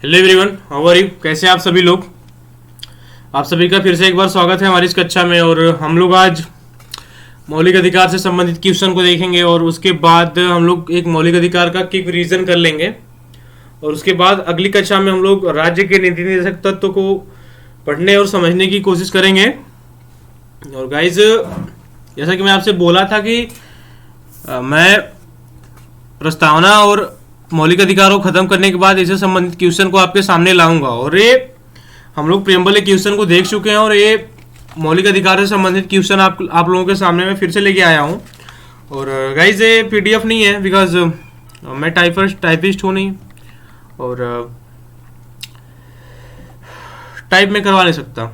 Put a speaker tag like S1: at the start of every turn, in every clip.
S1: Hello everyone, how are you? कैसे हैं आप सभी लोग? आप सभी का फिर से एक बार स्वागत है हमारी इस कक्षा में। और हम लोग आज मौलिक अधिकार से संबंधित क्वेश्चन को देखेंगे और उसके बाद हम लोग एक मौलिक अधिकार का क्विक रिवीजन कर लेंगे। और उसके बाद अगली कक्षा में हम लोग राज्य के नीति निर्देशक तत्व को पढ़ने और समझने की कोशिश करेंगे। और गाइज, जैसा कि मैं आपसे बोला था कि मैं प्रस्तावना और मौलिक अधिकारों को खत्म करने के बाद इससे संबंधित क्वेश्चन को आपके सामने लाऊंगा। और ये हम लोग प्रेम्बल क्वेश्चन को देख चुके हैं और ये मौलिक अधिकारों से संबंधित क्वेश्चन आप लोगों के सामने मैं फिर से लेके आया हूँ। और गाइज, ये पीडीएफ नहीं है बिकॉज मैं टाइपिस्ट हूँ नहीं और टाइप में करवा नहीं सकता।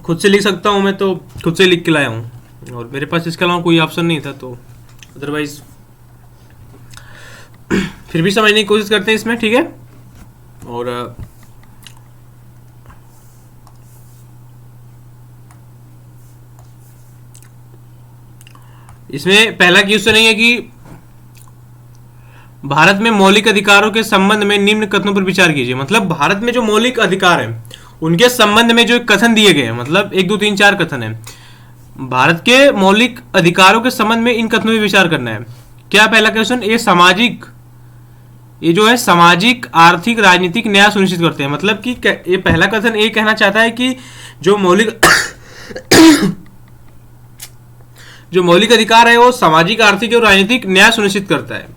S1: खुद से लिख सकता हूँ, मैं तो खुद से लिख के लाया हूँ और मेरे पास इसके अलावा कोई ऑप्शन नहीं था। तो अदरवाइज फिर भी समझने की कोशिश करते हैं इसमें, ठीक है। और इसमें पहला क्वेश्चन है कि भारत में मौलिक अधिकारों के संबंध में निम्न कथनों पर विचार कीजिए। मतलब भारत में जो मौलिक अधिकार है उनके संबंध में जो कथन दिए गए हैं, मतलब 1 2 3 4 कथन है। भारत के मौलिक अधिकारों के संबंध में इन कथनों पर विचार करना है। क्या पहला क्वेश्चन, ये जो है सामाजिक, आर्थिक, राजनीतिक न्याय सुनिश्चित करते हैं। मतलब कि ये पहला कथन ये कहना चाहता है कि जो मौलिक अधिकार है वो सामाजिक, आर्थिक और राजनीतिक न्याय सुनिश्चित करता है।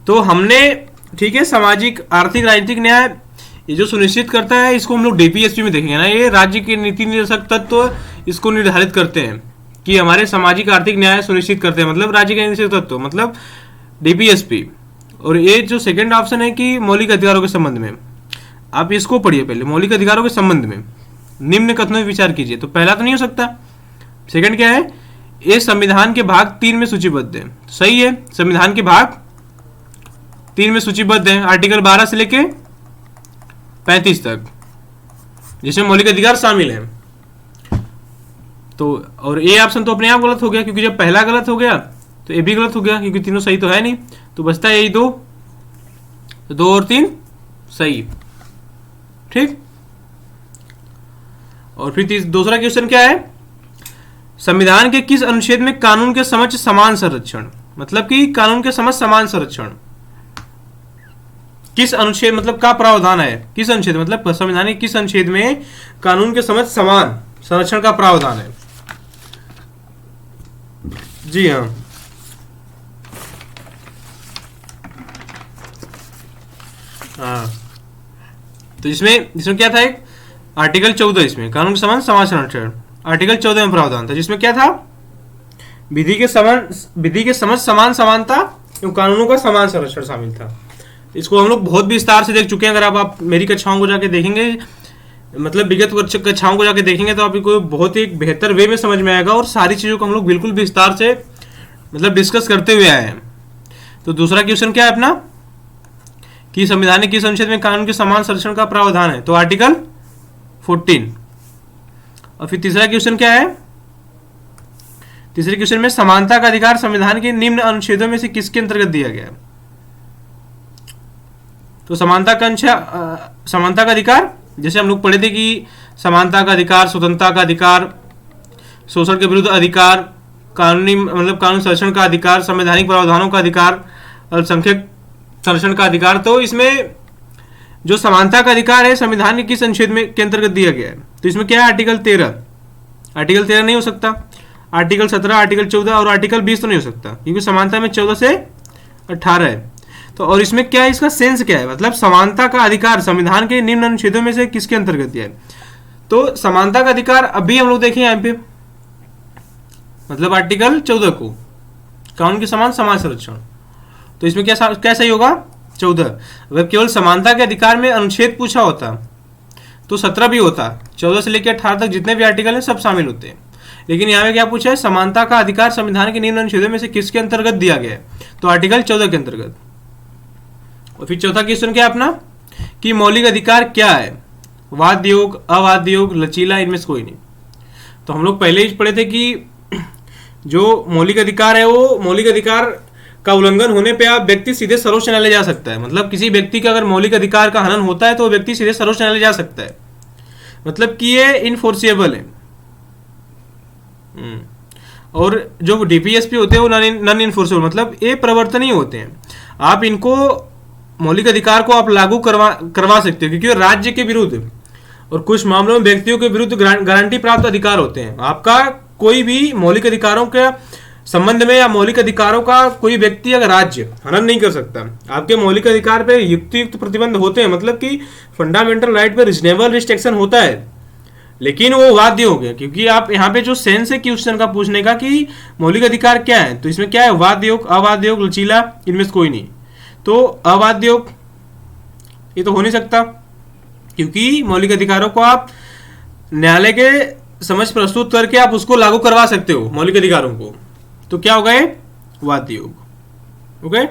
S1: तो हमने, ठीक है, सामाजिक, आर्थिक, राजनीतिक न्याय ये जो सुनिश्चित करता है इसको हम लोग डीपीएसपी में देखेंगे ना। ये राज्य के नीति निर्देशक तत्व इसको निर्धारित करते हैं कि हमारे सामाजिक, आर्थिक न्याय सुनिश्चित करते हैं, मतलब राज्य के निर्देशक तत्व, मतलब डीपीएसपी। और ये जो सेकंड ऑप्शन है कि मौलिक अधिकारों के संबंध में, आप इसको पढ़िए पहले। मौलिक अधिकारों के संबंध में निम्न कथनों पर विचार कीजिए। तो पहला तो नहीं हो सकता। सेकंड क्या है, ये संविधान के भाग 3 में सूचीबद्ध है। सही है, संविधान के भाग 3 में सूचीबद्ध है, आर्टिकल 12 से लेके 35 तक, जिसमें मौलिक अधिकार शामिल है। तो और ये ऑप्शन तो अपने आप गलत हो गया, क्योंकि जब पहला गलत हो गया तो ये भी गलत हो गया, क्योंकि तीनों सही तो है नहीं। तो बचता है यही 2, तो 2 और 3 सही, ठीक। और फिर दूसरा क्वेश्चन क्या है, संविधान के किस अनुच्छेद में कानून के समक्ष समान संरक्षण, मतलब कि कानून के समक्ष समान संरक्षण किस अनुच्छेद, मतलब का प्रावधान है, किस अनुच्छेद, मतलब संविधान के किस अनुच्छेद में कानून के समक्ष समान संरक्षण का प्रावधान है। जी हाँ, तो इसमें क्या था, एक आर्टिकल 14, इसमें कानून के समान समान संरक्षण आर्टिकल 14 में प्रावधान था, जिसमें क्या था, विधि के समक्ष समान समानता एवं कानूनों का समान संरक्षण शामिल था। इसको हम लोग बहुत विस्तार से देख चुके हैं। अगर आप मेरी कक्षाओं को जाके देखेंगे, मतलब विगत कक्षाओं को जाके देखेंगे, तो आपको बहुत ही बेहतर वे में समझ में आएगा और सारी चीज़ों को हम लोग बिल्कुल विस्तार से मतलब डिस्कस करते हुए आए हैं। तो दूसरा क्वेश्चन क्या है अपना, कि संविधान के किस अनुच्छेद में कानून के समान संरक्षण का प्रावधान है, तो आर्टिकल 14। और फिर तीसरा क्वेश्चन क्या है, तीसरे क्वेश्चन में समानता का अधिकार संविधान के निम्न अनुच्छेदों में से किसके अंतर्गत दिया गया है। तो समानता का अधिकार, जैसे हम लोग पढ़े थे कि समानता का अधिकार, स्वतंत्रता का अधिकार, शोषण के विरुद्ध अधिकार, कानूनी मतलब कानून संरक्षण का अधिकार, संवैधानिक प्रावधानों का अधिकार, अल्पसंख्यक संरक्षण का अधिकार। तो इसमें जो समानता का अधिकार है संविधान के किस अनुच्छेद में के अंतर्गत दिया गया है, तो इसमें क्या है, आर्टिकल 13। आर्टिकल 13 नहीं हो सकता, आर्टिकल 17, आर्टिकल 14 और आर्टिकल 20 तो नहीं हो सकता, क्योंकि समानता में 14 से 18 है। तो और इसमें क्या है, इसका सेंस क्या है, मतलब समानता का अधिकार संविधान के निम्न अनुच्छेदों में से किसके अंतर्गत दिया है। तो समानता का अधिकार अभी हम लोग देखें यहाँ पे, मतलब आर्टिकल 14 को, कानून के समान समान संरक्षण। तो इसमें क्या सही होगा, 14। अगर केवल समानता के अधिकार में अनुच्छेद पूछा होता तो 17 भी होता, 14 से लेकर 18 तक जितने भी आर्टिकल हैं सब शामिल होते हैं। लेकिन यहाँ में क्या पूछा है, समानता का अधिकार संविधान के निम्न अनुच्छेदों में से किसके अंतर्गत दिया गया है, तो आर्टिकल 14 के अंतर्गत। और फिर चौथा क्वेश्चन क्या है अपना, कि मौलिक अधिकार क्या है, वाद्य योग, अवाद्य योग, लचीला, इनमें से कोई नहीं। तो हम लोग पहले ही पढ़े थे कि जो मौलिक अधिकार है वो मौलिक अधिकार का उल्लंघन होने पे आप व्यक्ति सीधे सर्वोच्च न्यायालय जा सकता है। मतलब किसी व्यक्ति का अगर मौलिक अधिकार का हनन होता है तो व्यक्ति सीधे सर्वोच्च न्यायालय जा सकता है, मतलब कि ये इनफोर्सिएबल है। और जो डीपीएसपी होते हैं वो नॉन इन्फोर्सेबल, मतलब ये प्रवर्तनीय होते हैं। आप इनको मौलिक अधिकार को आप लागू करवा सकते हो क्योंकि राज्य के विरुद्ध और कुछ मामलों में व्यक्तियों के विरुद्ध गारंटी प्राप्त अधिकार होते हैं। आपका कोई भी मौलिक अधिकारों के संबंध में या मौलिक अधिकारों का कोई व्यक्ति या राज्य हनन नहीं कर सकता। आपके मौलिक अधिकार पे युक्त प्रतिबंध होते हैं, मतलब कि फंडामेंटल राइट पे रिजनेबल रिस्ट्रिक्शन होता है, लेकिन वो वाद्य हो गया क्योंकि आप यहाँ पे जो सेंस है क्वेश्चन का पूछने का कि मौलिक अधिकार क्या है, तो इसमें क्या है, वाद्य योग, अवाद्य योग, लचीला, इनमें से कोई नहीं। तो अवाद्य योग ये तो हो नहीं सकता क्योंकि मौलिक अधिकारों को आप न्यायालय के समझ प्रस्तुत करके आप उसको लागू करवा सकते हो मौलिक अधिकारों को, तो क्या होगा ये, वाद्य योग। ओके,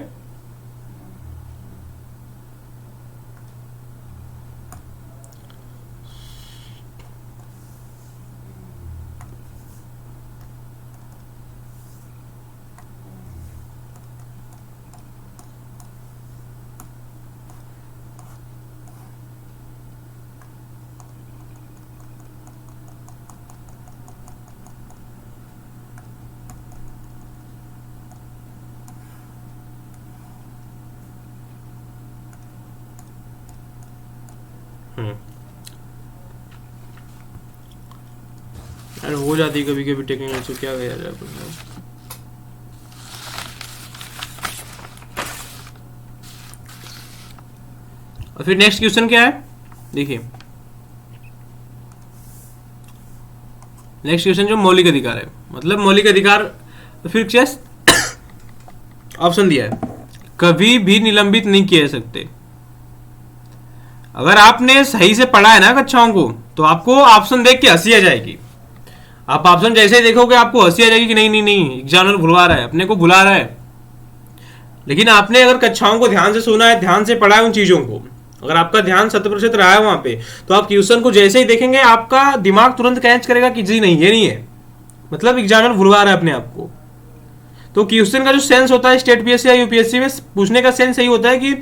S1: अरे हो जाती है कभी कभी टेक्निकल, तो क्या किया जाए। और फिर नेक्स्ट क्वेश्चन क्या है, देखिए नेक्स्ट क्वेश्चन जो मौलिक अधिकार है, मतलब मौलिक अधिकार फिर क्या ऑप्शन दिया है, कभी भी निलंबित नहीं किए जा सकते। अगर आपने सही से पढ़ा है ना कक्षाओं को तो आपको ऑप्शन देख के हंसी आ जाएगी। आप ऑप्शन जैसे ही देखोगे आपको हंसी आ जाएगी कि नहीं नहीं नहीं एग्जामिनर भुलवा रहा है, अपने को बुला रहा है। लेकिन आपने अगर कक्षाओं को ध्यान से सुना है, ध्यान से पढ़ा है उन चीजों को, अगर आपका ध्यान 100% रहा है वहां पे, तो आप क्वेश्चन को जैसे ही देखेंगे आपका दिमाग तुरंत कैच करेगा कि जी नहीं ये नहीं है, मतलब एग्जामिनर भुलवा रहा है अपने आप को। तो क्वेश्चन का जो सेंस होता है स्टेट पीएससी या यूपीएससी में पूछने का सेंस यही होता है कि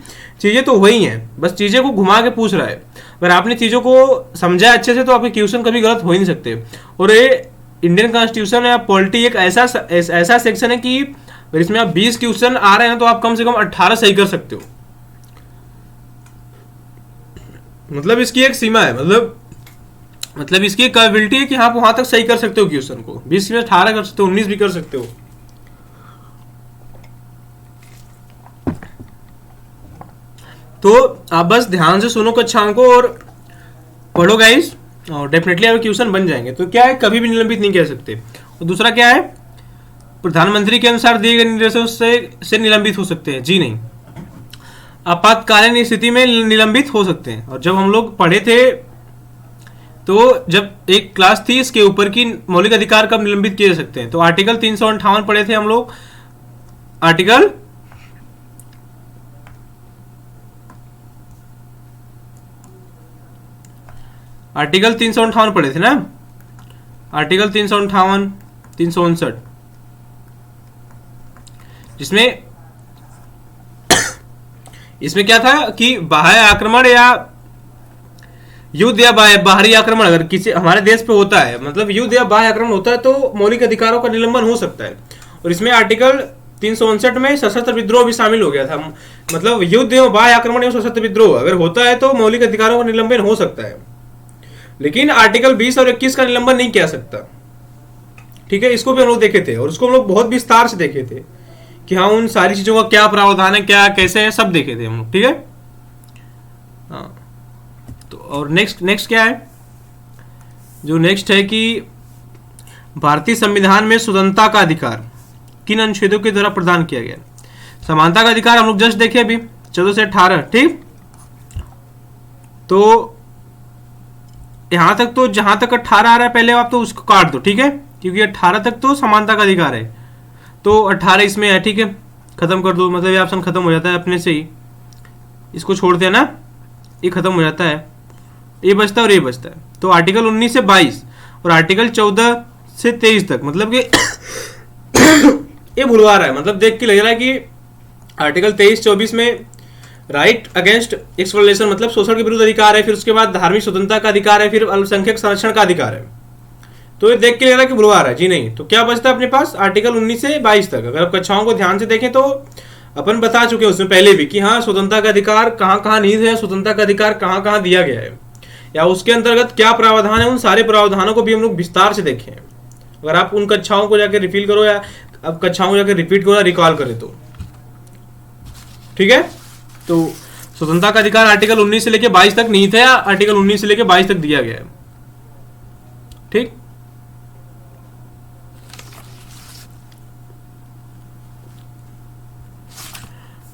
S1: चीजें तो वही हैं, बस चीजें को घुमा के पूछ रहा है। अगर आपने चीजों को समझा अच्छे से तो आपके क्वेश्चन कभी गलत हो ही नहीं सकते। और ये इंडियन कॉन्स्टिट्यूशन या पॉलिटी एक ऐसा सेक्शन है कि इसमें आप 20 क्वेश्चन आ रहे हैं तो आप कम से कम 18 सही कर सकते हो। मतलब इसकी एक सीमा है, मतलब इसकी एक कैपेबिलिटी है कि आप वहां तक सही कर सकते हो क्वेश्चन को। 20 में 18 कर सकते हो, 19 भी कर सकते हो। तो आप बस ध्यान से सुनो कक्षाओं को और पढ़ो गाइस, और डेफिनेटली आपके क्वेश्चन बन जाएंगे। तो क्या है, कभी भी निलंबित नहीं कह सकते। और दूसरा क्या है, प्रधानमंत्री के अनुसार दिए गए निर्देशों से निलंबित हो सकते हैं, जी नहीं। आपातकालीन स्थिति में निलंबित हो सकते हैं। और जब हम लोग पढ़े थे तो जब एक क्लास थी इसके ऊपर की मौलिक अधिकार कब निलंबित किए जा सकते हैं, तो आर्टिकल 358 पढ़े थे हम लोग। आर्टिकल आर्टिकल 358 पढ़े थे ना, आर्टिकल 358 359, जिसमें इसमें क्या था कि बाह्य आक्रमण या युद्ध या बाहरी आक्रमण अगर किसी हमारे देश पे होता है, मतलब युद्ध या बाह्य आक्रमण होता है, तो मौलिक अधिकारों का निलंबन हो सकता है। और इसमें आर्टिकल 359 में सशस्त्र विद्रोह भी शामिल हो गया था। मतलब युद्ध एवं बाह्य आक्रमण एवं सशस्त्र विद्रोह अगर होता है तो मौलिक अधिकारों का निलंबन हो सकता है, लेकिन आर्टिकल 20 और 21 का निलंबन नहीं किया सकता। ठीक है, इसको भी हम लोग देखे थे और उसको हम लोग बहुत विस्तार से देखे थे कि हाँ उन सारी चीजों का क्या प्रावधान है, क्या कैसे है, सब देखे थे हम लोग। ठीक है, हाँ। तो और नेक्स्ट क्या है, जो नेक्स्ट है कि भारतीय संविधान में स्वतंत्रता का अधिकार किन अनुच्छेदों के द्वारा प्रदान किया गया। समानता का अधिकार हम लोग जस्ट देखे अभी 14 से 18। ठीक, तो यहां तक तो जहां तक 18 आ रहा है पहले आप तो उसको काट दो। ठीक है, क्योंकि 18 तक तो समानता का अधिकार है, तो 18 इसमें है। ठीक है, खत्म कर दो, मतलब ये ऑप्शन खत्म हो जाता है अपने से ही, इसको छोड़ते हैं ना, ये खत्म हो जाता है, ये बचता है और ये बचता है। तो आर्टिकल 19 से 22 और आर्टिकल 14 से 23 तक, मतलब कि ये भुलवा रहा है, मतलब देख के लग रहा है कि आर्टिकल 23-24 में राइट अगेंस्ट एक्सप्लॉयटेशन मतलब शोषण के विरुद्ध अधिकार है, फिर उसके बाद धार्मिक स्वतंत्रता का अधिकार है, फिर अल्पसंख्यक संरक्षण का अधिकार है। तो ये देख के लग रहा है कि बुलवा रहा है जी, नहीं। तो क्या बचता है अपने पास आर्टिकल 19 से 22 तक। अगर आप कक्षाओं को ध्यान से देखें तो अपन बता चुके हैं उसमें पहले भी कि हाँ स्वतंत्रता का अधिकार कहाँ कहाँ निहित है, स्वतंत्रता का अधिकार कहाँ कहाँ दिया गया है, या उसके अंतर्गत क्या प्रावधान है, उन सारे प्रावधानों को भी हम लोग विस्तार से देखे हैं। अगर आप उन कक्षाओं को जाकर रिफिल करो या अब कक्षाओं को जाकर रिपीट करो या रिकॉल करें तो ठीक है। तो स्वतंत्रता का अधिकार आर्टिकल 19 से लेकर 22 तक निहित है, या आर्टिकल 19 से लेकर 22 तक दिया गया है। ठीक,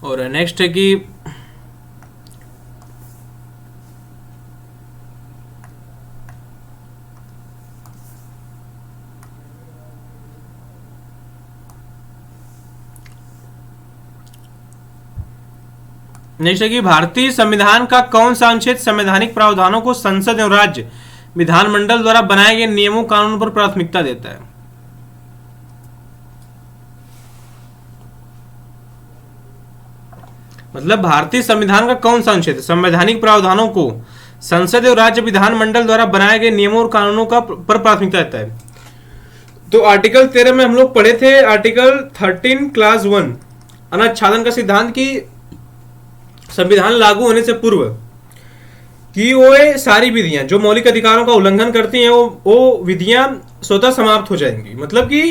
S1: और नेक्स्ट है कि नेक्स्ट है कि भारतीय संविधान का कौन सा अनुच्छेद संवैधानिक प्रावधानों को संसद एवं राज्य विधानमंडल द्वारा बनाए गए नियमों कानूनों पर प्राथमिकता देता है। मतलब भारतीय संविधान का कौन सा अनुच्छेद संवैधानिक प्रावधानों को संसद और राज्य विधानमंडल द्वारा बनाए गए नियमों और कानूनों का पर प्राथमिकता देता है। तो आर्टिकल 13 में हम लोग पढ़े थे, आर्टिकल 13 क्लास 1 अनाच्छादन का सिद्धांत की संविधान लागू होने से पूर्व कि वो सारी विधियां जो मौलिक अधिकारों का उल्लंघन करती हैं वो विधियां स्वतः समाप्त हो जाएंगी। मतलब कि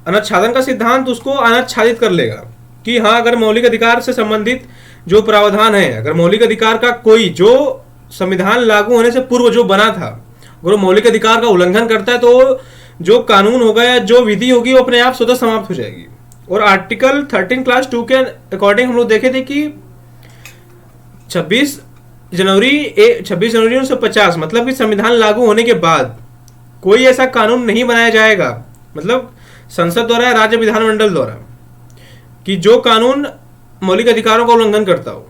S1: अनाच्छादन का सिद्धांत उसको अनाच्छादित कर लेगा कि हाँ अगर मौलिक अधिकार से संबंधित जो प्रावधान है, अगर मौलिक अधिकार का कोई जो संविधान लागू होने से पूर्व जो बना था अगर वो मौलिक अधिकार का उल्लंघन करता है तो जो कानून होगा या जो विधि होगी वो अपने आप स्वतः समाप्त हो जाएगी। और आर्टिकल 13 क्लास 2 के अकॉर्डिंग हम लोग देखे थे कि 26 जनवरी 1950 मतलब कि संविधान लागू होने के बाद कोई ऐसा कानून नहीं बनाया जाएगा, मतलब संसद द्वारा राज्य विधानमंडल द्वारा, कि जो कानून मौलिक अधिकारों का उल्लंघन करता हो।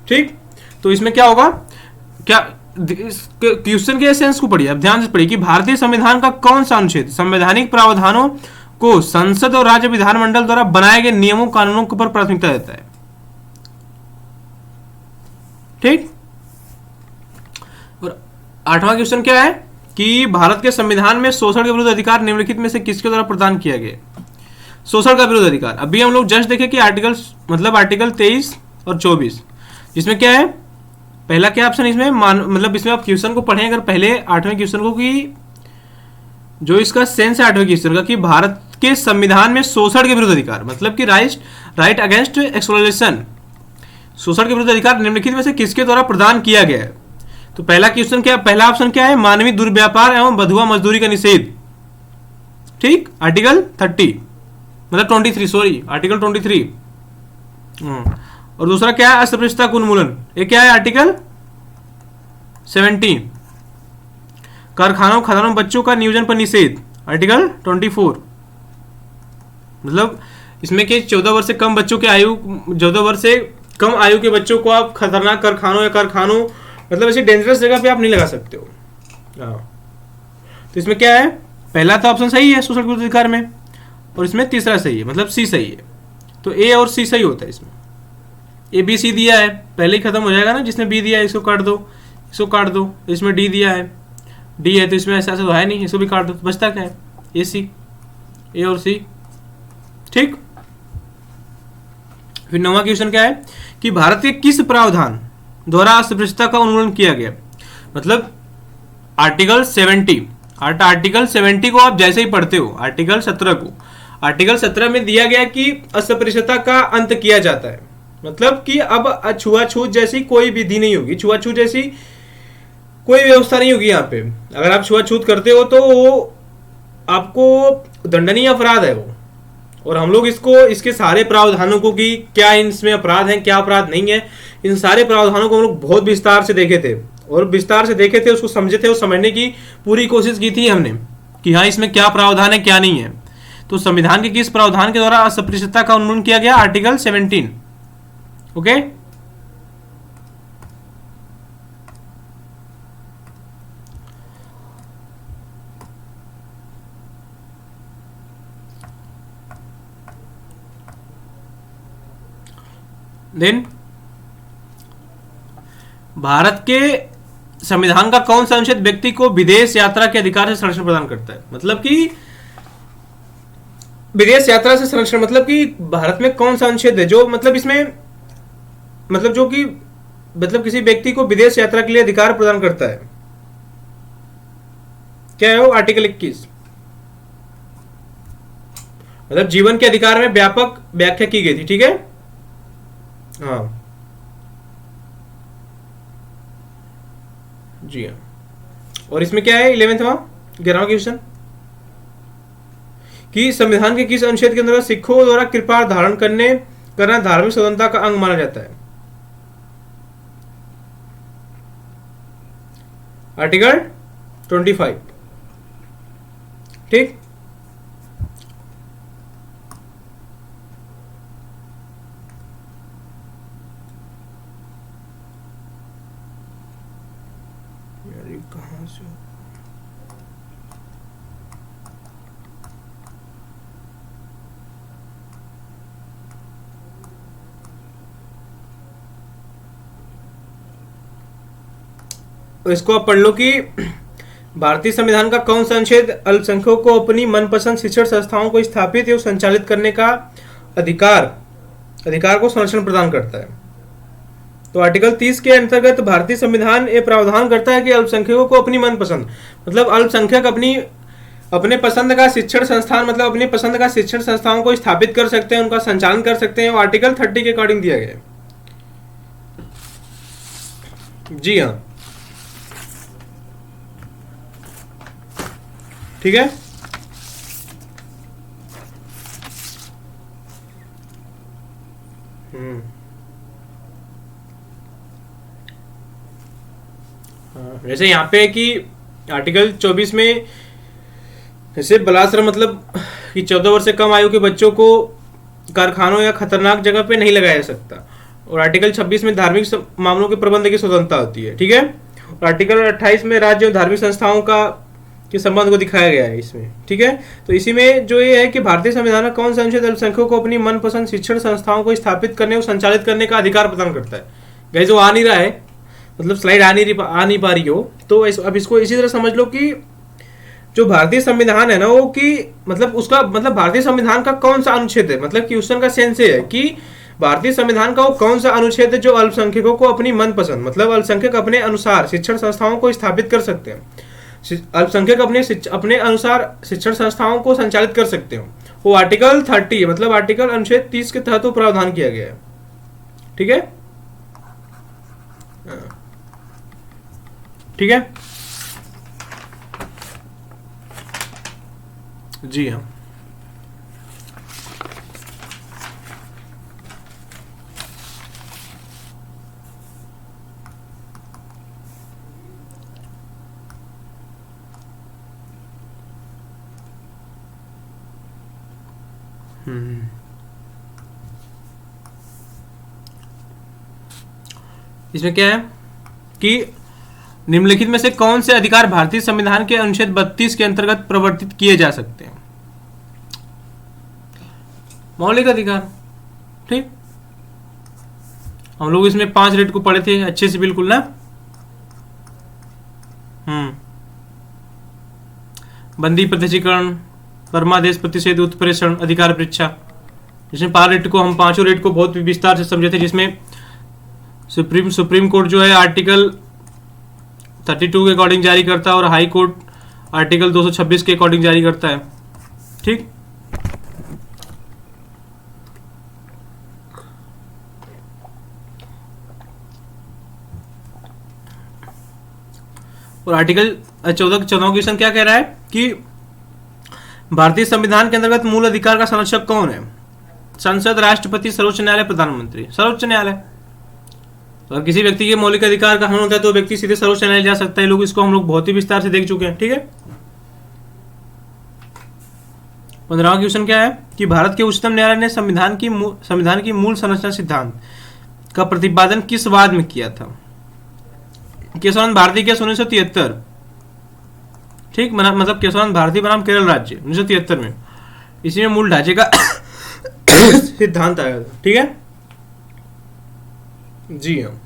S1: ठीक, तो इसमें क्या होगा, क्या क्वेश्चन के एसेंस को पढ़िए, अब ध्यान से पढ़िए कि भारतीय संविधान का कौन सा अनुच्छेद संवैधानिक प्रावधानों को संसद और राज्य विधानमंडल द्वारा बनाए गए नियमों कानूनों के ऊपर प्राथमिकता देता है। ठीक, और 8वां क्वेश्चन क्या है कि भारत के संविधान में शोषण के विरुद्ध अधिकार निम्नलिखित में से किसके द्वारा प्रदान किया गया। शोषण का विरुद्ध अधिकार अभी हम लोग जस्ट देखे कि आर्टिकल 23 और 24, जिसमें क्या है पहला क्या ऑप्शन इसमें मतलब इसमें आप क्वेश्चन को पढ़ें अगर पहले 8वें क्वेश्चन को कि जो इसका सेंस है 8वें क्वेश्चन का कि भारत के संविधान में शोषण के विरुद्ध अधिकार मतलब कि राइट अगेंस्ट एक्सप्लॉयटेशन, शोषण के विरुद्ध अधिकार निम्नलिखित में से किसके द्वारा प्रदान किया गया है। तो पहला क्वेश्चन क्या, पहला ऑप्शन क्या है, मानवीय दुर्व्यापार एवं बंधुआ मजदूरी का निषेध। ठीक, आर्टिकल 30 मतलब 23 सॉरी आर्टिकल 23। और दूसरा क्या है, अस्पृश्यता का उन्मूलन, ये क्या है आर्टिकल 17। कारखानों खदानों बच्चों का नियोजन पर निषेध आर्टिकल 24। मतलब इसमें कि 14 वर्ष से कम बच्चों के आयु 14 वर्ष से कम आयु के बच्चों को आप खतरनाक कारखानों या कारखानों मतलब ऐसी डेंजरस जगह पे आप नहीं लगा सकते हो। तो इसमें क्या है, पहला तो ऑप्शन सही है शोषण के विरुद्ध अधिकार में, और इसमें तीसरा सही है मतलब सी सही है। तो ए और सी सही होता है इसमें। ए बी सी दिया है पहले ही खत्म हो जाएगा ना, जिसने बी दिया है इसको काट दो, इसको काट दो। इसमें डी दिया है, डी है तो इसमें ऐसा तो है नहीं, इसको भी काट दो, तो बचता क्या है ए सी, ए और सी। ठीक, फिर 9वां क्वेश्चन क्या है कि भारत के किस प्रावधान द्वारा अस्पृश्यता का उन्मूलन किया गया। मतलब आर्टिकल 70, आर्टिकल 70 को आप जैसे ही पढ़ते हो आर्टिकल 17 को, आर्टिकल 17 में दिया गया कि अस्पृश्यता का अंत किया जाता है। मतलब कि अब छुआछूत जैसी कोई विधि नहीं होगी, छुआछूत जैसी कोई व्यवस्था नहीं होगी यहाँ पे। अगर आप छुआछूत करते हो तो वो आपको दंडनीय अपराध है वो। और हम लोग इसके सारे प्रावधानों को कि क्या इसमें अपराध है क्या अपराध नहीं है, इन सारे प्रावधानों को हम लोग बहुत विस्तार से देखे थे और विस्तार से देखे थे, उसको समझे थे, उस समझने की पूरी कोशिश की थी हमने कि हाँ इसमें क्या प्रावधान है क्या नहीं है। तो संविधान के किस प्रावधान के द्वारा अस्पृश्यता का उन्मूलन किया गया, आर्टिकल 17। ओके, देन भारत के संविधान का कौन सा अनुच्छेद व्यक्ति को विदेश यात्रा के अधिकार से संरक्षण प्रदान करता है? मतलब कि विदेश यात्रा से संरक्षण, मतलब कि भारत में कौन सा अनुच्छेद है जो मतलब इसमें मतलब जो कि मतलब किसी व्यक्ति को विदेश यात्रा के लिए अधिकार प्रदान करता है? क्या है वो? आर्टिकल 21। मतलब जीवन के अधिकार में व्यापक व्याख्या की गई थी, ठीक है। हाँ जी हाँ। और इसमें क्या है 11वां 11वां क्वेश्चन कि संविधान के किस अनुच्छेद के अंतर्गत सिखों द्वारा कृपा धारण करना धार्मिक स्वतंत्रता का अंग माना जाता है? आर्टिकल 25, ठीक। कहां से तो इसको आप पढ़ लो कि भारतीय संविधान का कौन सा अनुच्छेद अल्पसंख्यकों को अपनी मनपसंद शिक्षण संस्थाओं को स्थापित एवं संचालित करने का अधिकार को संरक्षण प्रदान करता है? तो आर्टिकल 30 के अंतर्गत भारतीय संविधान ये प्रावधान करता है कि अल्पसंख्यकों को अपनी मनपसंद मतलब अल्पसंख्यक अपने पसंद का शिक्षण संस्थान मतलब अपने पसंद का शिक्षण संस्थाओं को स्थापित कर सकते हैं, उनका संचालन कर सकते हैं। वो आर्टिकल 30 के अकॉर्डिंग दिया गया है। जी हाँ, ठीक है। जैसे यहाँ पे कि आर्टिकल 24 में जैसे बलात्कार मतलब कि 14 वर्ष से कम आयु के बच्चों को कारखानों या खतरनाक जगह पे नहीं लगाया जा सकता। और आर्टिकल 26 में धार्मिक मामलों के प्रबंध की स्वतंत्रता होती है, ठीक है। और आर्टिकल 28 में राज्य और धार्मिक संस्थाओं के संबंध को दिखाया गया है इसमें, ठीक है। तो इसी में जो ये है कि भारतीय संविधान का कौन सा अनुच्छेद अल्पसंख्यकों को अपनी मनपसंद शिक्षण संस्थाओं को स्थापित करने और संचालित करने का अधिकार प्रदान करता है? गाइस जो आ नहीं रहा है, मतलब स्लाइड आ नहीं पा रही हो तो अब इसको इसी तरह समझ लो कि जो भारतीय संविधान है ना वो कि मतलब उसका मतलब भारतीय संविधान का कौन सा अनुच्छेद है, मतलब क्वेश्चन का सेंस है कि भारतीय संविधान का वो कौन सा अनुच्छेद है जो अल्पसंख्यकों को अपनी मनपसंद मतलब अल्पसंख्यक अपने अनुसार शिक्षण संस्थाओं को स्थापित कर सकते हैं, अल्पसंख्यक अपने अनुसार शिक्षण संस्थाओं को संचालित कर सकते हो। वो आर्टिकल 30 मतलब आर्टिकल अनुच्छेद 30 के तहत वो प्रावधान किया गया है, ठीक है। ठीक है जी हाँ। इसमें क्या है कि निम्नलिखित में से कौन से अधिकार भारतीय संविधान के अनुच्छेद 32 के अंतर्गत प्रवर्तित किए जा सकते हैं? मौलिक अधिकार, ठीक। हम लोग इसमें 5 रेट को पढ़े थे अच्छे से बिल्कुल ना। बंदी प्रत्यक्षीकरण, परमादेश प्रतिषेध उत्प्रेषण अधिकार परीक्षा, जिसमें 5 रेट को हम 5 रेट को बहुत विस्तार से समझे थे, जिसमें सुप्रीम कोर्ट जो है आर्टिकल 32 के अकॉर्डिंग जारी करता है और हाई कोर्ट आर्टिकल 226 के अकॉर्डिंग जारी करता है, ठीक। और आर्टिकल 14 क्वेश्चन क्या कह रहा है कि भारतीय संविधान के अंतर्गत मूल अधिकार का संरक्षक कौन है? संसद, राष्ट्रपति, सर्वोच्च न्यायालय, प्रधानमंत्री। सर्वोच्च न्यायालय। अगर किसी व्यक्ति के मौलिक अधिकार का हनन होता है तो व्यक्ति सीधे सर्वोच्च न्यायालय जा सकता है। लोग इसको हम लोग बहुत ही विस्तार से देख चुके हैं, ठीक है। 15वां क्वेश्चन क्या है कि भारत के उच्चतम न्यायालय ने संविधान की मूल संरचना सिद्धांत का प्रतिपादन किस वाद में किया था? केशवानंद भारती के 1973, ठीक। मतलब केशवानंद भारती बनाम केरल राज्य 1973 में। इसी में मूल ढांचे का सिद्धांत आया था, ठीक है। जी हाँ।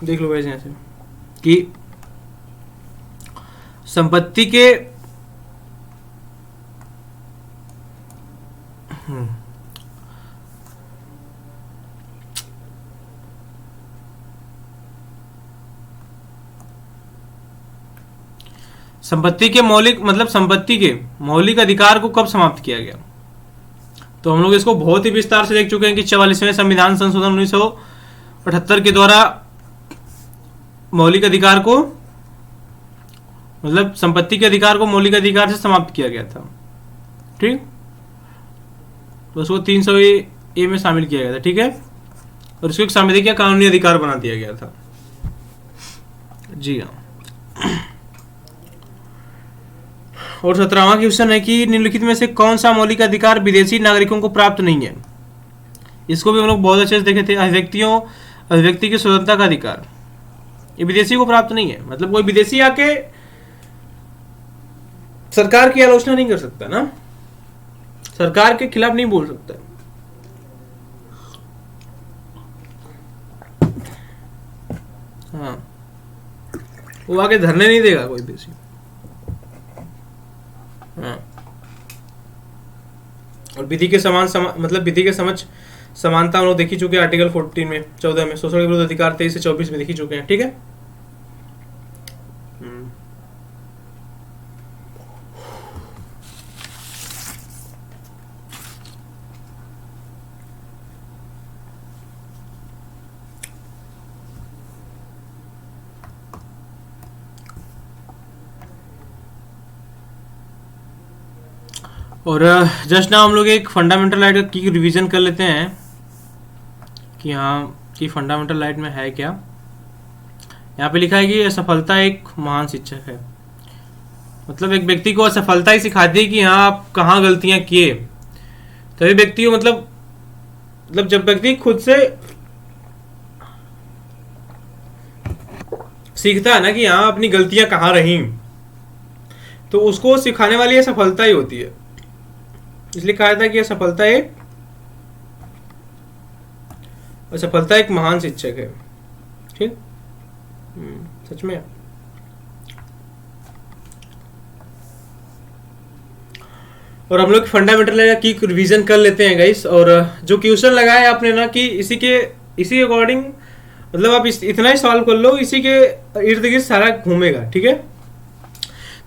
S1: देख लो वैसे ऐसे कि संपत्ति के संपत्ति के मौलिक मतलब संपत्ति के मौलिक अधिकार को कब समाप्त किया गया। तो हम लोग इसको बहुत ही विस्तार से देख चुके हैं कि 44वें संविधान संशोधन 1978 के द्वारा मौलिक अधिकार को मतलब संपत्ति के अधिकार को मौलिक अधिकार से समाप्त किया गया था। ठीक, तो उसको 300 ए में शामिल किया गया था। ठीक है, और इसको एक संवैधानिक या कानूनी अधिकार बना दिया गया था। जी हाँ। और 17वां क्वेश्चन है कि निम्नलिखित में से कौन सा मौलिक अधिकार विदेशी नागरिकों को प्राप्त नहीं है। इसको भी हम लोग बहुत अच्छे से देखे थे। अभिव्यक्ति की स्वतंत्रता का अधिकार ये विदेशी को प्राप्त नहीं है। मतलब कोई विदेशी आके सरकार की आलोचना नहीं कर सकता ना, सरकार के खिलाफ नहीं बोल सकता। हाँ, वो आके धरने नहीं देगा कोई विदेशी। हाँ, और विधि के मतलब विधि के समक्ष समानता हम लोग देख ही चुके हैं आर्टिकल 14 में 14 में शोषण के विरुद्ध अधिकार 23 से 24 में देख ही चुके हैं। ठीक है, और जस्ट ना हम लोग एक फंडामेंटल राइट की रिवीजन कर लेते हैं कि हाँ कि फंडामेंटल राइट में है क्या। यहाँ पे लिखा है कि असफलता एक महान शिक्षक है। मतलब एक व्यक्ति को असफलता ही सिखाती है कि हाँ आप कहाँ गलतियां किए। तभी व्यक्ति को मतलब जब व्यक्ति खुद से सीखता है ना कि हाँ अपनी गलतियां कहाँ रही, तो उसको सिखाने वाली असफलता ही होती है। इसलिए कहा था कि असफलता एक महान शिक्षक है। ठीक, सच में। और हम लोग फंडामेंटल की रिवीजन कर लेते हैं गाइस। और जो क्वेश्चन लगाया आपने ना कि इसी अकॉर्डिंग मतलब आप इतना ही सॉल्व कर लो, इसी के इर्द गिर्द सारा घूमेगा। ठीक है,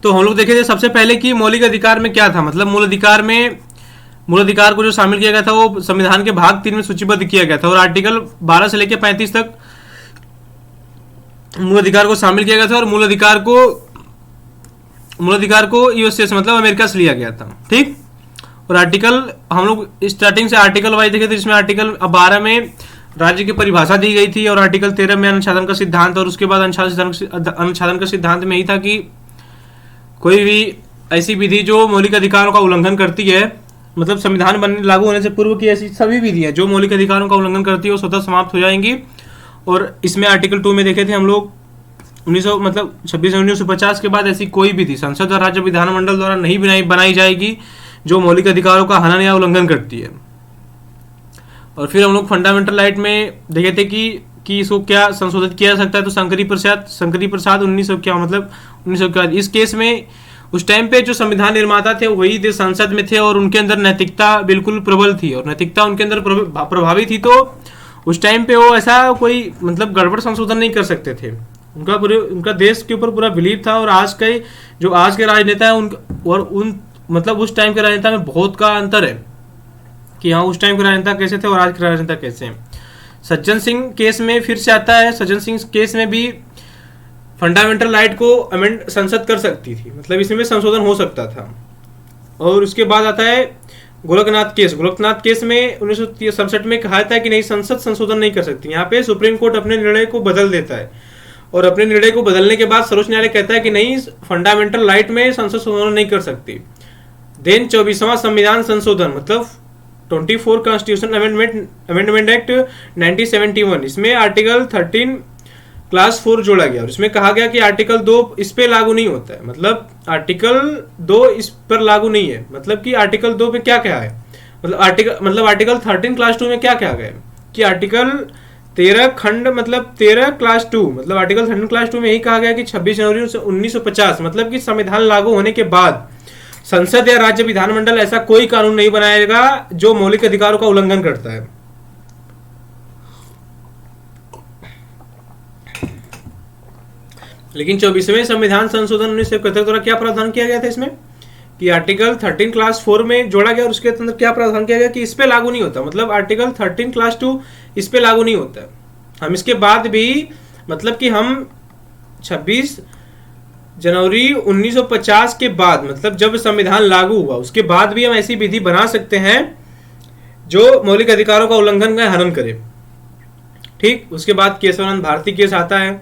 S1: तो हम लोग देखे थे सबसे पहले कि मौलिक अधिकार में क्या था। मतलब मूल अधिकार को जो शामिल किया गया था वो संविधान के भाग 3 में सूचीबद्ध किया गया था और आर्टिकल 12 से लेकर 35 तक मूल अधिकार को शामिल किया गया था। और मूल अधिकार को यूएसए से मतलब अमेरिका से लिया गया था। ठीक, और आर्टिकल हम लोग स्टार्टिंग से आर्टिकल वाइज देखे थे, जिसमें आर्टिकल 12 में राज्य की परिभाषा दी गई थी और आर्टिकल 13 में अनुच्छेदन का सिद्धांत, और उसके बाद अनुच्छेदन का सिद्धांत में ही था कि कोई भी ऐसी विधि जो मौलिक अधिकारों का उल्लंघन करती है, मतलब संविधान लागू होने से पूर्व की ऐसी सभी विधियां जो मौलिक अधिकारों का उल्लंघन करती है वो स्वतः समाप्त हो जाएंगी। और इसमें आर्टिकल 2 में देखे थे हम लोग 26 जनवरी 1950 के बाद ऐसी कोई विधि संसद और राज्य विधानमंडल द्वारा नहीं बनाई जाएगी जो मौलिक अधिकारों का हनन या उल्लंघन करती है। और फिर हम लोग फंडामेंटल राइट में देखे थे कि इसको क्या संशोधित किया जा सकता है। तो शंकरी प्रसाद 1900 इस केस में उस टाइम पे जो संविधान निर्माता थे वही देश संसद में थे और उनके अंदर नैतिकता बिल्कुल प्रबल थी और नैतिकता उनके अंदर प्रभावी थी। तो उस टाइम पे वो ऐसा कोई मतलब गड़बड़ संशोधन नहीं कर सकते थे। उनका देश के ऊपर पूरा बिलीव था। और आज के राजनेता है उन मतलब उस टाइम के राजनेता में बहुत का अंतर है कि हाँ उस टाइम के राजनेता कैसे थे और आज के राजनेता कैसे हैं। सज्जन सिंह केस में फिर से आता है, सज्जन सिंह केस में भी फंडामेंटल राइट को अमेंड संसद कर सकती थी, मतलब इसमें संशोधन हो सकता था। और उसके बाद आता है गोलकनाथ केस में 1967 में कहा था कि नहीं, संसद संशोधन नहीं कर सकती। यहाँ पे सुप्रीम कोर्ट अपने निर्णय को बदल देता है और अपने निर्णय को बदलने के बाद सर्वोच्च न्यायालय कहता है कि नहीं, फंडामेंटल राइट में संसद संशोधन नहीं कर सकती। देन 24वां संविधान संशोधन मतलब 24 कॉन्स्टिट्यूशन अमेंडमेंट एक्ट 1971, इसमें आर्टिकल 13 क्लास 4 जोड़ा गया और इसमें कहा गया कि आर्टिकल 2 इस पे लागू नहीं होता है। मतलब आर्टिकल 2 इस पर लागू नहीं है। मतलब कि आर्टिकल 2 पे क्या क्या है, मतलब आर्टिकल 13 क्लास 2 में क्या क्या गया कि आर्टिकल 13 खंड मतलब 13 क्लास 2 मतलब आर्टिकल 13 क्लास 2 में यही कहा गया कि 26 जनवरी 1950 मतलब कि संविधान लागू होने के बाद संसद या राज्य विधानमंडल ऐसा कोई कानून नहीं बनाएगा जो मौलिक अधिकारों का उल्लंघन करता है। लेकिन 24वें संविधान संशोधन 1971 द्वारा क्या प्रावधान किया गया था इसमें कि आर्टिकल 13 क्लास 4 में जोड़ा गया और उसके अंदर क्या प्रावधान किया गया कि इस पे लागू नहीं होता। मतलब आर्टिकल 13 क्लास 2 इस पे लागू नहीं होता है। हम इसके बाद भी मतलब कि हम 26 जनवरी 1950 के बाद मतलब जब संविधान लागू हुआ उसके बाद भी हम ऐसी विधि बना सकते हैं जो मौलिक अधिकारों का उल्लंघन का हनन करे। ठीक, उसके बाद केशवानंद भारती केस आता है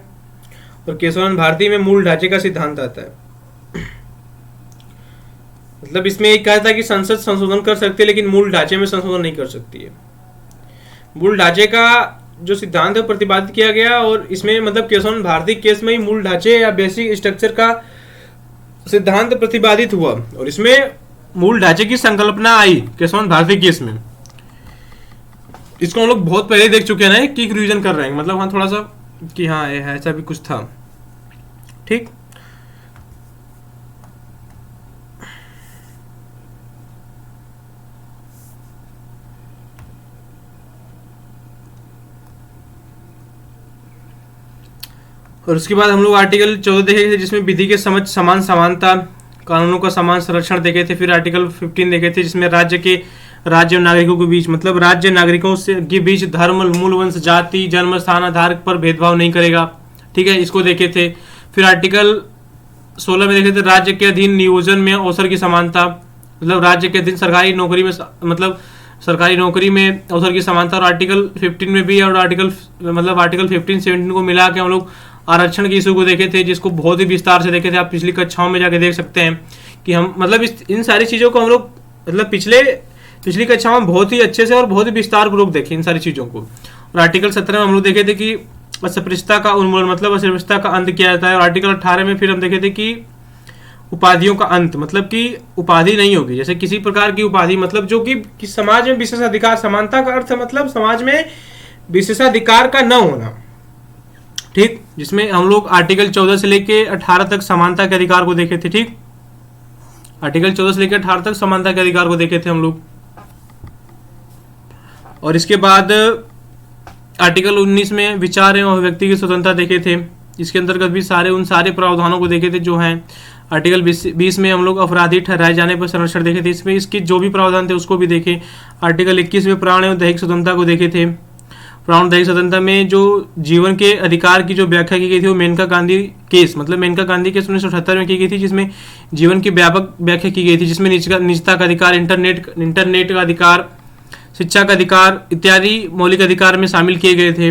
S1: और केशवानंद भारती में मूल ढांचे का सिद्धांत आता है। मतलब इसमें एक कहा था कि संसद संशोधन कर सकती है लेकिन मूल ढांचे में संशोधन नहीं कर सकती है। मूल ढांचे का जो सिद्धांत है प्रतिपादित किया गया और इसमें मतलब केशवानंद भारती केस में ही मूल ढांचे या बेसिक स्ट्रक्चर का सिद्धांत प्रतिपादित हुआ और इसमें मूल ढांचे की संकल्पना आई केशवानंद भारती केस में। इसको हम लोग बहुत पहले देख चुके हैं ना, कि रिवीजन कर रहे हैं मतलब हाँ थोड़ा सा कि हाँ ऐसा भी कुछ था। ठीक, और उसके बाद हम लोग आर्टिकल 14 देखे थे जिसमें विधि के समझ समान समानता, कानूनों का समान संरक्षण देखे थे। फिर आर्टिकल 15 देखे थे जिसमें राज्य नागरिकों के बीच मतलब राज्य नागरिकों से के बीच धर्म, मूल वंश, जाति, जन्म स्थान आधार पर भेदभाव नहीं करेगा। ठीक है, इसको देखे थे। फिर आर्टिकल 16 में देखे थे राज्य के अधीन नियोजन में अवसर की समानता, मतलब राज्य के अधीन सरकारी नौकरी में अवसर की समानता। और आर्टिकल 15 में भी और आर्टिकल 15-17 को मिला के हम लोग आरक्षण के इशू को देखे थे जिसको बहुत ही विस्तार से देखे थे। आप पिछली कक्षाओं में जाके देख सकते हैं कि हम मतलब इन सारी चीज़ों को हम लोग मतलब पिछली कक्षाओं में बहुत ही अच्छे से और बहुत ही विस्तार पूर्वक देखे इन सारी चीज़ों को। और आर्टिकल 17 में हम लोग देखे थे कि अस्पृश्यता का उन्मूलन मतलब अस्पृश्यता का अंत किया जाता है। और आर्टिकल 18 में फिर हम देखे थे कि उपाधियों का अंत मतलब कि उपाधि नहीं होगी, जैसे किसी प्रकार की उपाधि मतलब जो कि समाज में विशेषाधिकार, समानता का अर्थ मतलब समाज में विशेषाधिकार का न होना। ठीक, जिसमें हम लोग आर्टिकल 14 से लेके 18 तक समानता के अधिकार को देखे थे। ठीक, आर्टिकल 14 से लेकर 18 तक समानता के अधिकार को देखे थे हम लोग। और इसके बाद आर्टिकल 19 में विचार एवं अभिव्यक्ति की स्वतंत्रता देखे थे। इसके अंतर्गत भी उन सारे प्रावधानों को देखे थे जो हैं। आर्टिकल 20 में हम लोग अपराधी ठहराए जाने पर संरक्षण देखे थे, इसमें इसके जो भी प्रावधान थे उसको भी देखे। आर्टिकल 21 में प्राण एवं दैहिक स्वतंत्रता को देखे थे। प्राण दैहिक स्वतंत्रता में जो जीवन के अधिकार की जो व्याख्या की गई थी वो मेनका गांधी केस 1978 में की गई थी, जिसमें जीवन की व्यापक व्याख्या की गई थी, जिसमें निजता का अधिकार, इंटरनेट का अधिकार, शिक्षा का अधिकार इत्यादि मौलिक अधिकार में शामिल किए गए थे।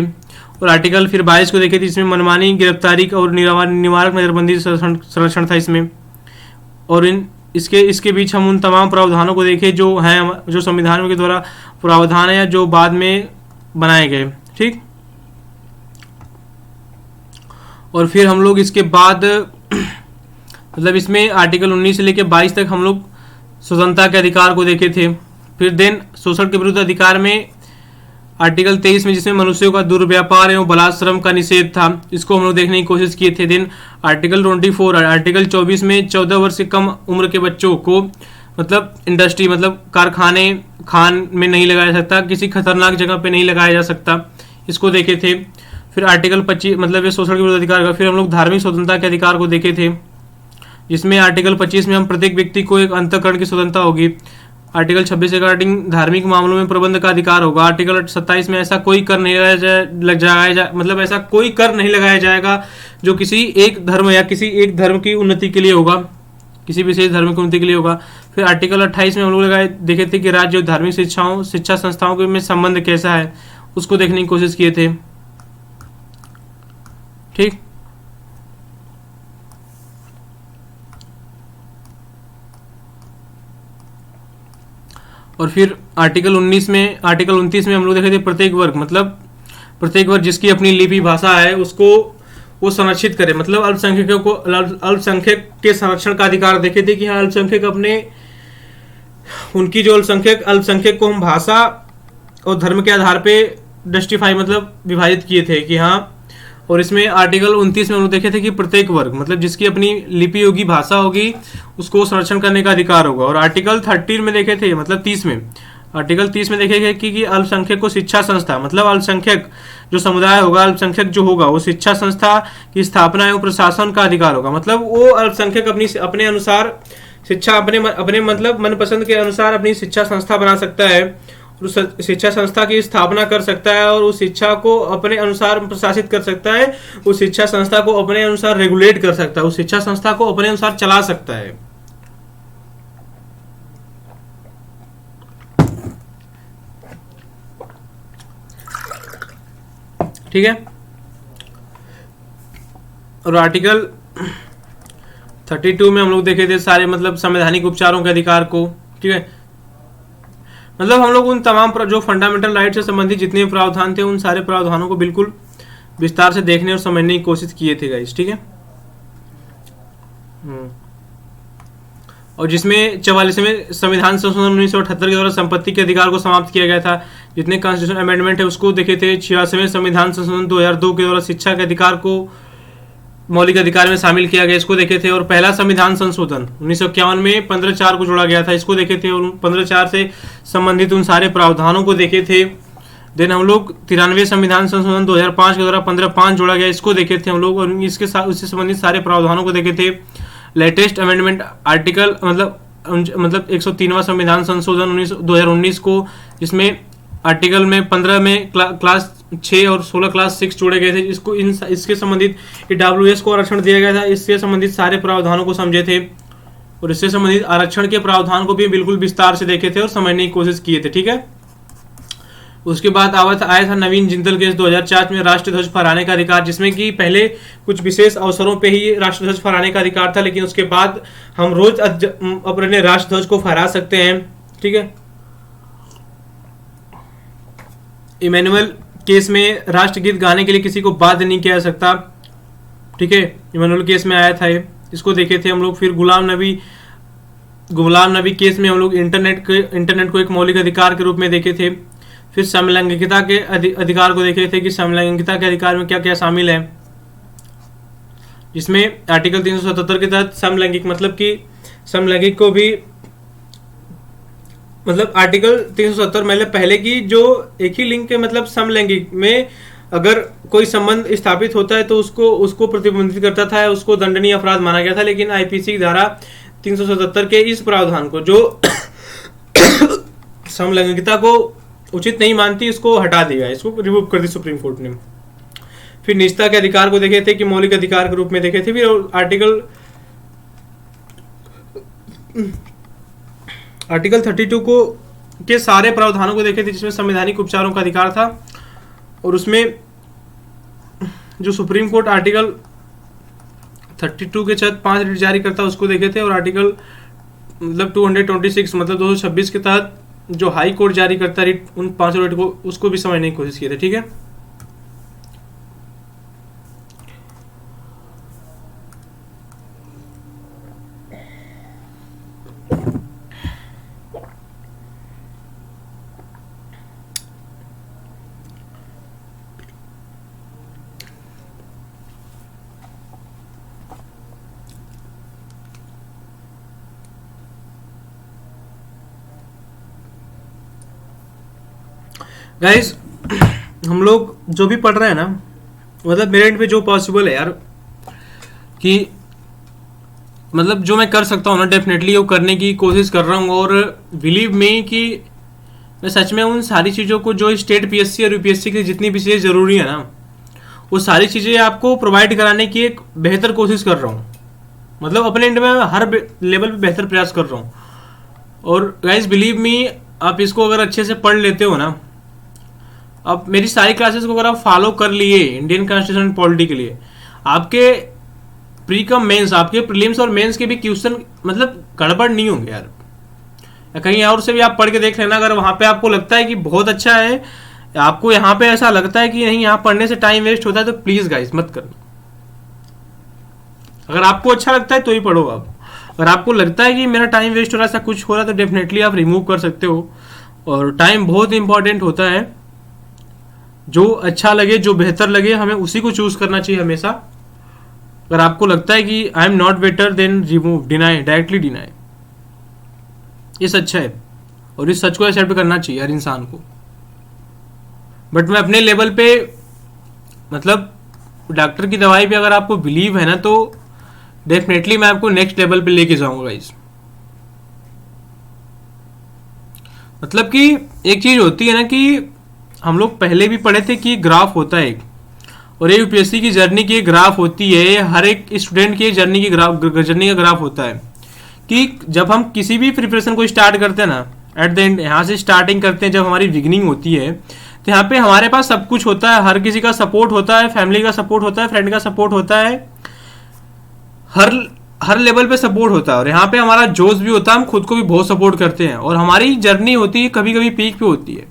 S1: और आर्टिकल फिर 22 को देखे थे जिसमें मनमानी, गिरफ्तारी और निवारक नजरबंदी संरक्षण था इसमें। और इसके बीच हम उन तमाम प्रावधानों को देखे जो हैं, जो संविधान के द्वारा प्रावधान है या जो बाद में बनाए गए। ठीक, और फिर हम लोग इसके बाद मतलब इसमें आर्टिकल 19 से लेकर 22 तक हम लोग स्वतंत्रता के अधिकार को देखे थे। फिर देन शोषण के विरुद्ध अधिकार में आर्टिकल 23 में जिसमें मनुष्यों का दुर्व्यापार एवं बलात्श्रम का निषेध था, इसको हम लोग देखने की कोशिश किए थे। देन आर्टिकल 24 आर्टिकल 24 में 14 वर्ष से कम उम्र के बच्चों को मतलब इंडस्ट्री मतलब कारखाने खान में नहीं लगाया जा सकता, किसी खतरनाक जगह पे नहीं लगाया जा सकता, इसको देखे थे। फिर आर्टिकल 25 मतलब ये शोषण के विरुद्ध अधिकार का। फिर हम लोग धार्मिक स्वतंत्रता के अधिकार को देखे थे, जिसमें आर्टिकल 25 में हम प्रत्येक व्यक्ति को एक अंतःकरण की स्वतंत्रता होगी। आर्टिकल 26 रिगार्डिंग धार्मिक मामलों में प्रबंध का अधिकार होगा। आर्टिकल 27 में ऐसा कोई कर नहीं ऐसा कोई कर नहीं लगाया जाएगा जो किसी एक धर्म या किसी एक धर्म की उन्नति के लिए होगा। किसी विशेष धार्मिक उन्नति के लिए होगा। फिर आर्टिकल 28 में हम लोग लगाए देखे थे कि राज्य और धार्मिक शिक्षा संस्थाओं के में संबंध कैसा है, उसको देखने की कोशिश किए थे। ठीक, और फिर आर्टिकल 29 में हम लोग देखे थे प्रत्येक वर्ग, मतलब प्रत्येक वर्ग जिसकी अपनी लिपि भाषा है उसको वो संरक्षित करे, मतलब अल्पसंख्यकों को अल्पसंख्यक के संरक्षण का अधिकार देखे थे कि हाँ अल्पसंख्यक अपने उनकी जो अल्पसंख्यक को हम भाषा और धर्म के आधार पे जस्टिफाई मतलब विभाजित किए थे कि हाँ। और इसमें आर्टिकल 29 में हम लोग देखे थे कि प्रत्येक वर्ग मतलब जिसकी अपनी लिपि होगी, भाषा होगी, उसको संरक्षण करने का अधिकार होगा। और आर्टिकल 13 में देखे थे, मतलब 30 में, आर्टिकल 30 में देखे गए कि अल्पसंख्यक को शिक्षा संस्था मतलब अल्पसंख्यक जो समुदाय होगा, अल्पसंख्यक जो होगा वो शिक्षा संस्था की स्थापना एवं प्रशासन का अधिकार होगा। मतलब वो अल्पसंख्यक अपने अनुसार शिक्षा अपने मतलब मनपसंद के अनुसार अपनी शिक्षा संस्था बना सकता है, उस शिक्षा संस्था की स्थापना कर सकता है और उस शिक्षा को अपने अनुसार प्रशासित कर सकता है, उस शिक्षा संस्था को अपने अनुसार रेगुलेट कर सकता है, उस शिक्षा संस्था को अपने अनुसार चला सकता है। ठीक है, और आर्टिकल 32 में हम लोग देखे थे सारे मतलब संवैधानिक उपचारों के अधिकार को। ठीक है, मतलब हम लोग उन तमाम जो फंडामेंटल राइट से संबंधित जितने प्रावधान थे उन सारे प्रावधानों को बिल्कुल विस्तार से देखने और समझने की कोशिश किए थे गाइस। ठीक है, और जिसमें 44वें संविधान संशोधन 1978 के द्वारा संपत्ति के अधिकार को समाप्त किया गया था। जितने कॉन्स्टिट्यूशन अमेंडमेंट है उसको देखे थे। 86वें संविधान संशोधन 2002 के द्वारा शिक्षा के अधिकार को मौलिक अधिकार में शामिल किया गया, इसको देखे थे। और पहला संविधान संशोधन 1951 में 15(4) को जोड़ा गया था, इसको देखे थे। और 15(4) से संबंधित उन सारे प्रावधानों को देखे थे। देन हम लोग 93वें संविधान संशोधन 2005 के द्वारा 15(5) जोड़ा गया, इसको देखे थे हम लोग। और इसके साथ उससे संबंधित सारे प्रावधानों को देखे थे। लेटेस्ट अमेंडमेंट आर्टिकल मतलब 103वां संविधान संशोधन 2019 को, जिसमें आर्टिकल में 15 में क्लास 6 और 16 क्लास 6 जोड़े गए थे। इसके संबंधित EWS को आरक्षण दिया गया था। इससे संबंधित सारे प्रावधानों को समझे थे और इससे संबंधित आरक्षण के प्रावधान को भी बिल्कुल विस्तार से देखे थे और समझने की कोशिश किए थे। ठीक है, उसके बाद आया था नवीन जिंदल केस 2004 में राष्ट्रीय ध्वज फहराने का अधिकार, जिसमें कि पहले कुछ विशेष अवसरों पे ही राष्ट्रीय ध्वज फहराने का अधिकार था, लेकिन उसके बाद हम रोज अपने राष्ट्रीय ध्वज को फहरा सकते हैं। ठीक है, इमैनुअल केस में राष्ट्रगीत गाने के लिए किसी को बाध्य नहीं किया जा सकता। ठीक है, इमैनुअल केस में आया था ये, इसको देखे थे हम लोग। फिर गुलाम नबी केस में हम लोग इंटरनेट को एक मौलिक अधिकार के रूप में देखे थे। फिर समलैंगिकता के अधिकार को देखे थे कि समलैंगिकता के अधिकार में क्या क्या शामिल है, जिसमें आर्टिकल 377 के तहत समलैंगिक मतलब कि समलैंगिक को भी मतलब आर्टिकल 370 मतलब पहले की जो एक ही लिंग के मतलब समलैंगिक में अगर कोई संबंध स्थापित होता है तो उसको प्रतिबंधित करता था, उसको दंडनीय अपराध माना गया था। लेकिन आईपीसी की धारा 377 के इस प्रावधान को जो समलैंगिकता को उचित नहीं मानती, इसको हटा दिया, इसको रिमूव कर दी सुप्रीम कोर्ट ने। फिर निजता के अधिकार को देखे थे कि मौलिक अधिकार के रूप में देखे थे। फिर आर्टिकल 32 को के सारे प्रावधानों को देखे थे, जिसमें संवैधानिक उपचारों का अधिकार था। और उसमें जो सुप्रीम कोर्ट आर्टिकल 32 के तहत 5 रिट जारी करता है उसको देखे थे। और आर्टिकल मतलब 226 मतलब 226 के तहत जो हाई कोर्ट जारी करता है रिट, उन 5 रिट को उसको भी समझने की कोशिश की थी। ठीक है, गाइस हम लोग जो भी पढ़ रहे हैं ना, मतलब मेरे एंड पे जो पॉसिबल है यार, कि मतलब जो मैं कर सकता हूँ ना डेफिनेटली वो करने की कोशिश कर रहा हूँ। और बिलीव मी कि मैं सच में उन सारी चीज़ों को जो स्टेट पीएससी और यूपीएससी की जितनी भी चीज़ें ज़रूरी है ना, वो सारी चीज़ें आपको प्रोवाइड कराने की एक बेहतर कोशिश कर रहा हूँ। मतलब अपने एंड में हर लेवल पे बेहतर प्रयास कर रहा हूँ। और गाइज बिलीव मी, आप इसको अगर अच्छे से पढ़ लेते हो ना, अब मेरी सारी क्लासेस को अगर आप फॉलो कर लिए इंडियन कॉन्स्टिट्यूशन पॉलिटी के लिए, आपके प्री कम मेंस, आपके प्रीलिम्स और मेंस के भी क्वेश्चन मतलब गड़बड़ नहीं होंगे यार। या कहीं और से भी आप पढ़ के देख लेना, अगर वहां पे आपको लगता है कि बहुत अच्छा है, आपको यहाँ पे ऐसा लगता है कि नहीं यहाँ पढ़ने से टाइम वेस्ट होता है, तो प्लीज गाइस मत करना। अगर आपको अच्छा लगता है तो ही पढ़ो आप। अगर आपको लगता है कि मेरा टाइम वेस्ट हो रहा है, ऐसा कुछ हो रहा है, तो डेफिनेटली आप रिमूव कर सकते हो। और टाइम बहुत इंपॉर्टेंट होता है, जो अच्छा लगे, जो बेहतर लगे, हमें उसी को चूज करना चाहिए हमेशा। अगर आपको लगता है कि I am not better, then remove, deny, directly deny. ये सच है और इस सच को एक्सेप्ट करना चाहिए हर इंसान को। बट मैं अपने लेवल पे, मतलब डॉक्टर की दवाई पे अगर आपको बिलीव है ना, तो डेफिनेटली मैं आपको नेक्स्ट लेवल पे लेके जाऊंगा गाइस। मतलब कि एक चीज होती है ना कि हम लोग पहले भी पढ़े थे कि ग्राफ होता है एक, और ये यूपीएससी की जर्नी की एक ग्राफ होती है, हर एक स्टूडेंट की जर्नी का ग्राफ होता है कि जब हम किसी भी प्रिपरेशन को स्टार्ट करते हैं ना, एट द एंड यहाँ से स्टार्टिंग करते हैं, जब हमारी बिगिनिंग होती है, तो यहाँ पे हमारे पास सब कुछ होता है, हर किसी का सपोर्ट होता है, फैमिली का सपोर्ट होता है, फ्रेंड का सपोर्ट होता है, हर लेवल पे सपोर्ट होता है। और यहाँ पे हमारा जोश भी होता है, हम खुद को भी बहुत सपोर्ट करते हैं, और हमारी जर्नी होती है कभी कभी पीक पे होती है,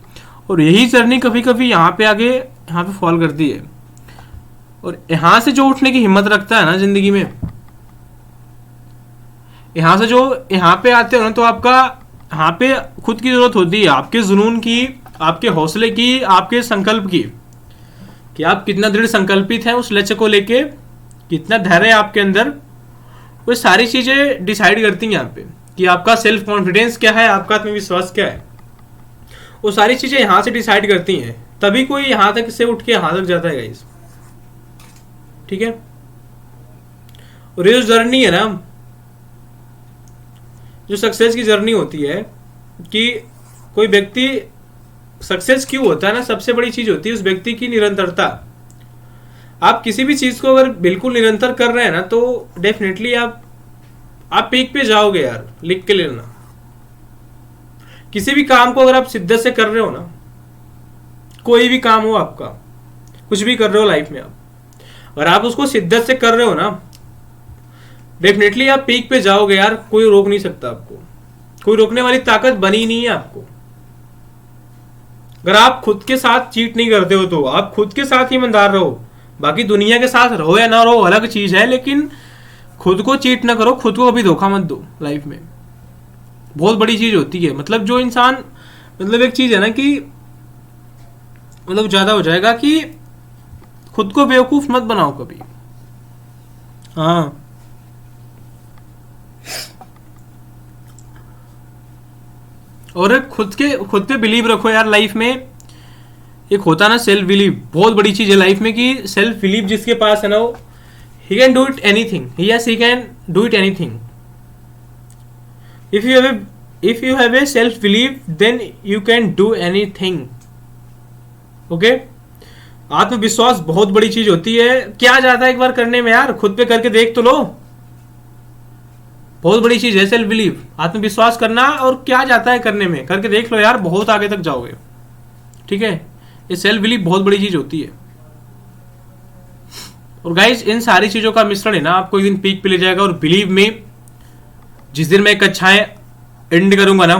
S1: और यही जर्नी कभी कभी यहाँ पे आगे यहाँ पे फॉल करती है। और यहाँ से जो उठने की हिम्मत रखता है ना जिंदगी में, यहाँ से जो यहाँ पे आते हो ना, तो आपका यहाँ पे खुद की जरूरत होती है, आपके जुनून की, आपके हौसले की, आपके संकल्प की, कि आप कितना दृढ़ संकल्पित हैं उस लक्ष्य को लेके, कितना धैर्य है आपके अंदर। वो सारी चीजें डिसाइड करती हैं यहाँ पे कि आपका सेल्फ कॉन्फिडेंस क्या है, आपका आत्मविश्वास क्या है। वो सारी चीजें यहाँ से डिसाइड करती हैं, तभी कोई यहाँ तक से उठ के यहाँ तक जाता है गाइस। ठीक है। और ये जो जर्नी है ना, जो सक्सेस की जर्नी होती है, कि कोई व्यक्ति सक्सेस क्यों होता है ना, सबसे बड़ी चीज होती है उस व्यक्ति की निरंतरता। आप किसी भी चीज को अगर बिल्कुल निरंतर कर रहे हैं ना, तो डेफिनेटली आप पीक पे जाओगे यार, लिख के लेना। किसी भी काम को अगर आप शिद्दत से कर रहे हो ना, कोई भी काम हो आपका, कुछ भी कर रहे हो लाइफ में आप, अगर आप उसको शिद्दत से कर रहे हो ना, डेफिनेटली आप पीक पे जाओगे यार। कोई रोक नहीं सकता आपको, कोई रोकने वाली ताकत बनी नहीं है आपको। अगर आप खुद के साथ चीट नहीं करते हो, तो आप खुद के साथ ईमानदार रहो। बाकी दुनिया के साथ रहो या ना रहो अलग चीज है, लेकिन खुद को चीट ना करो, खुद को कभी धोखा मत दो। लाइफ में बहुत बड़ी चीज होती है। मतलब जो इंसान, मतलब एक चीज है ना कि मतलब ज्यादा हो जाएगा कि खुद को बेवकूफ मत बनाओ कभी। हाँ, और खुद पे बिलीव रखो यार। लाइफ में एक होता ना सेल्फ बिलीव, बहुत बड़ी चीज है लाइफ में, कि सेल्फ बिलीव जिसके पास है ना, वो he can do it anything, yes he can do it anything. If you have a self believe, then you can do anything. Okay. आत्मविश्वास बहुत बड़ी चीज होती है। क्या जाता है एक बार करने में यार, खुद पे करके देख तो लो। बहुत बड़ी चीज है सेल्फ बिलीव, आत्मविश्वास करना। और क्या जाता है करने में, करके देख लो यार, बहुत आगे तक जाओगे। ठीक है। ये सेल्फ बिलीव बहुत बड़ी चीज होती है। और गाइज इन सारी चीजों का मिश्रण है ना, आपको एक दिन पीक पे ले जाएगा। और बिलीव में, जिस दिन मैं कक्षाएं एंड करूंगा ना,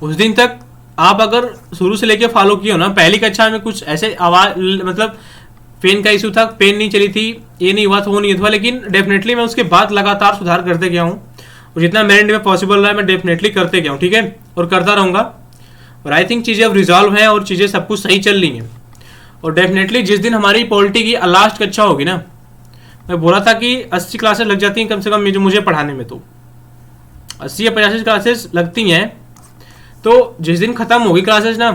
S1: उस दिन तक आप अगर शुरू से लेके फॉलो किए हो ना, पहली कक्षा में कुछ ऐसे आवाज, मतलब पेन का इशू था, पेन नहीं चली थी, ये नहीं हुआ था, वो नहीं हुआ, लेकिन डेफिनेटली मैं उसके बाद लगातार सुधार करते गया हूँ। और जितना मेरे एंड में पॉसिबल रहा है, मैं डेफिनेटली करते गया हूँ। ठीक है। और करता रहूंगा। और आई थिंक चीजें अब रिजॉल्व हैं और चीजें सब कुछ सही चल रही हैं। और डेफिनेटली जिस दिन हमारी पॉलिटी की लास्ट कक्षा होगी ना, मैं बोला था कि 80 क्लासेस लग जाती हैं कम से कम मुझे पढ़ाने में, तो 80 या 85 क्लासेस लगती हैं। तो जिस दिन खत्म होगी क्लासेस ना,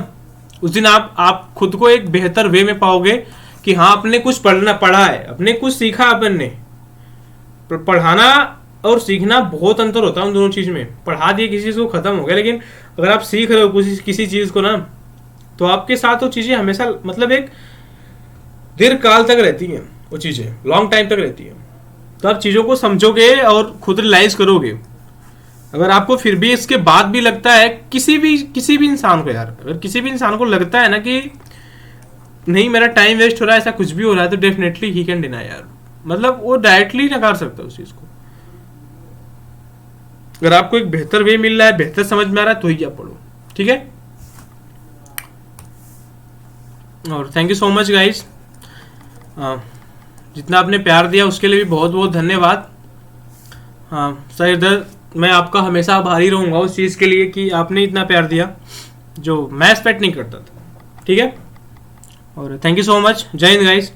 S1: उस दिन आप खुद को एक बेहतर वे में पाओगे कि हाँ, अपने कुछ पढ़ा है, अपने कुछ सीखा। अपन ने पढ़ाना और सीखना बहुत अंतर होता है उन दोनों चीज में। पढ़ा दिए किसी चीज को, खत्म हो गया। लेकिन अगर आप सीख रहे हो किसी चीज को ना, तो आपके साथ वो चीजें हमेशा, मतलब एक दीर्घ काल तक रहती हैं, वो चीजें लॉन्ग टाइम तक रहती हैं। तो आप चीज़ों को समझोगे और खुद रियलाइज करोगे। अगर आपको फिर भी इसके बाद भी लगता है, किसी भी इंसान को यार, अगर किसी भी इंसान को लगता है ना कि नहीं मेरा टाइम वेस्ट हो रहा है, ऐसा कुछ भी हो रहा है, तो डेफिनेटली ही कैन डिनाई यार। मतलब वो डायरेक्टली नकार सकता है उस चीज़ को। अगर आपको एक बेहतर वे मिल रहा है, बेहतर समझ में आ रहा है, तो ही आप पढ़ो, ठीक है। और thank you so much guys, जितना आपने प्यार दिया उसके लिए भी बहुत बहुत धन्यवाद। हाँ सर, इधर मैं आपका हमेशा आभारी रहूँगा उस चीज़ के लिए कि आपने इतना प्यार दिया जो मैं एक्सपेक्ट नहीं करता था, ठीक है। और थैंक यू सो मच, जय हिंद गाइस।